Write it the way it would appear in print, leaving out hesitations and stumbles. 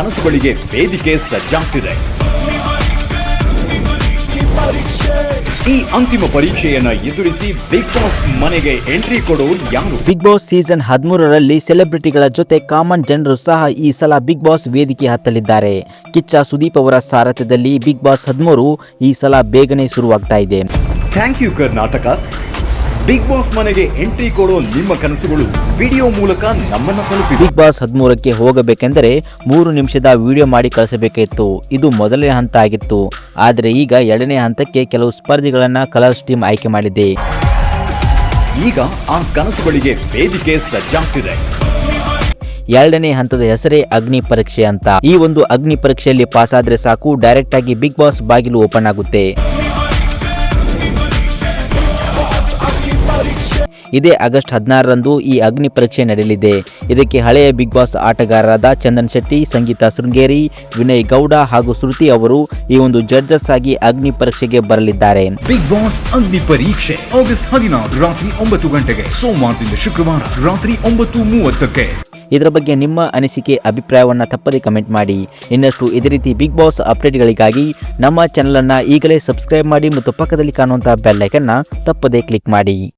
ಕನಸುಗಳಿಗೆ ವೇದಿಕೆ ಸಜ್ಜಾಗ್ತಿದೆ. ಈ ಅಂತಿಮ ಪರೀಕ್ಷೆಯನ್ನ ಎದುರಿಸಿ ಬಿಗ್ ಬಾಸ್ ಮನೆಗೆ ಎಂಟ್ರಿ ಕೊಡೋರು ಯಾರು? ಬಿಗ್ ಬಾಸ್ ಸೀಸನ್ 13ರಲ್ಲಿ ಸೆಲೆಬ್ರಿಟಿಗಳ ಜೊತೆ ಕಾಮನ್ ಜನರು ಸಹ ಈ ಸಲ ಬಿಗ್ ಬಾಸ್ ವೇದಿಕೆ ಹತ್ತಲಿದ್ದಾರೆ. ಕಿಚ್ಚ ಸುದೀಪ್ ಅವರ ಸಾರಥ್ಯದಲ್ಲಿ ಬಿಗ್ ಬಾಸ್ 13 ಈ ಸಲ ಬೇಗನೆ ಶುರುವಾಗ್ತಾ ಇದೆ. Thank you Karnataka. Big boss ಮನೆಗೆ ಎಂಟ್ರಿ ಕೊಡೋ ನಿಮ್ಮ ಕನಸುಗಳು ವಿಡಿಯೋ ಮೂಲಕ ನಮ್ಮನ್ನು ತಲುಪಿ. ಬಿಗ್ ಬಾಸ್ 13ಕ್ಕೆ ಹೋಗಬೇಕೆಂದರೆ 3 ನಿಮಿಷದ ವಿಡಿಯೋ ಮಾಡಿ ಕಳಿಸಬೇಕಿತ್ತು. ಇದು ಮೊದಲನೇ ಹಂತ ಆಗಿತ್ತು. ಆದರೆ ಈಗ 2ನೇ ಹಂತಕ್ಕೆ ಕೆಲವು ಸ್ಪರ್ಧಿಗಳನ್ನ ಕಲರ್ಸ್ ಟೀಮ್ ಆಯ್ಕೆ ಮಾಡಿದೆ. ಈಗ ಆ ಕನಸುಗಳಿಗೆ ವೇದಿಕೆ ಸಜ್ಜಾಗ್ತಿದೆ. 2ನೇ ಹಂತದ ಹೆಸರೇ ಅಗ್ನಿ ಪರೀಕ್ಷೆ ಅಂತ. ಈ ಒಂದು ಅಗ್ನಿ ಪರೀಕ್ಷೆಯಲ್ಲಿ ಪಾಸ್ ಆದ್ರೆ ಸಾಕು, ಡೈರೆಕ್ಟ್ ಆಗಿ ಬಿಗ್ ಬಾಸ್ ಬಾಗಿಲು ಓಪನ್ ಆಗುತ್ತೆ. ಇದೇ ಆಗಸ್ಟ್ 16ರಂದು ಈ ಅಗ್ನಿ ಪರೀಕ್ಷೆ ನಡೆಯಲಿದೆ. ಇದಕ್ಕೆ ಹಳೆಯ ಬಿಗ್ ಬಾಸ್ ಆಟಗಾರರಾದ ಚಂದನ್ ಶೆಟ್ಟಿ, ಸಂಗೀತಾ ಶೃಂಗೇರಿ, ವಿನಯ್ ಗೌಡ ಹಾಗೂ ಶ್ರುತಿ ಅವರು ಈ ಒಂದು ಜಡ್ಜಸ್ ಆಗಿ ಅಗ್ನಿ ಪರೀಕ್ಷೆಗೆ ಬರಲಿದ್ದಾರೆ. ಬಿಗ್ ಬಾಸ್ ಅಗ್ನಿ ಪರೀಕ್ಷೆ ಆಗಸ್ಟ್ 16 ರಾತ್ರಿ 9 ಗಂಟೆಗೆ, ಸೋಮವಾರದಿಂದ ಶುಕ್ರವಾರ ರಾತ್ರಿ 9:30ಕ್ಕೆ. ಇದರ ಬಗ್ಗೆ ನಿಮ್ಮ ಅನಿಸಿಕೆ ಅಭಿಪ್ರಾಯವನ್ನು ತಪ್ಪದೆ ಕಮೆಂಟ್ ಮಾಡಿ. ಇನ್ನಷ್ಟು ಇದೇ ರೀತಿ ಬಿಗ್ ಬಾಸ್ ಅಪ್ಡೇಟ್ಗಳಿಗಾಗಿ ನಮ್ಮ ಚಾನಲನ್ನು ಈಗಲೇ ಸಬ್ಸ್ಕ್ರೈಬ್ ಮಾಡಿ ಮತ್ತು ಪಕ್ಕದಲ್ಲಿ ಕಾಣುವಂತಹ ಬೆಲ್ ಐಕನ್ನ ತಪ್ಪದೆ ಕ್ಲಿಕ್ ಮಾಡಿ.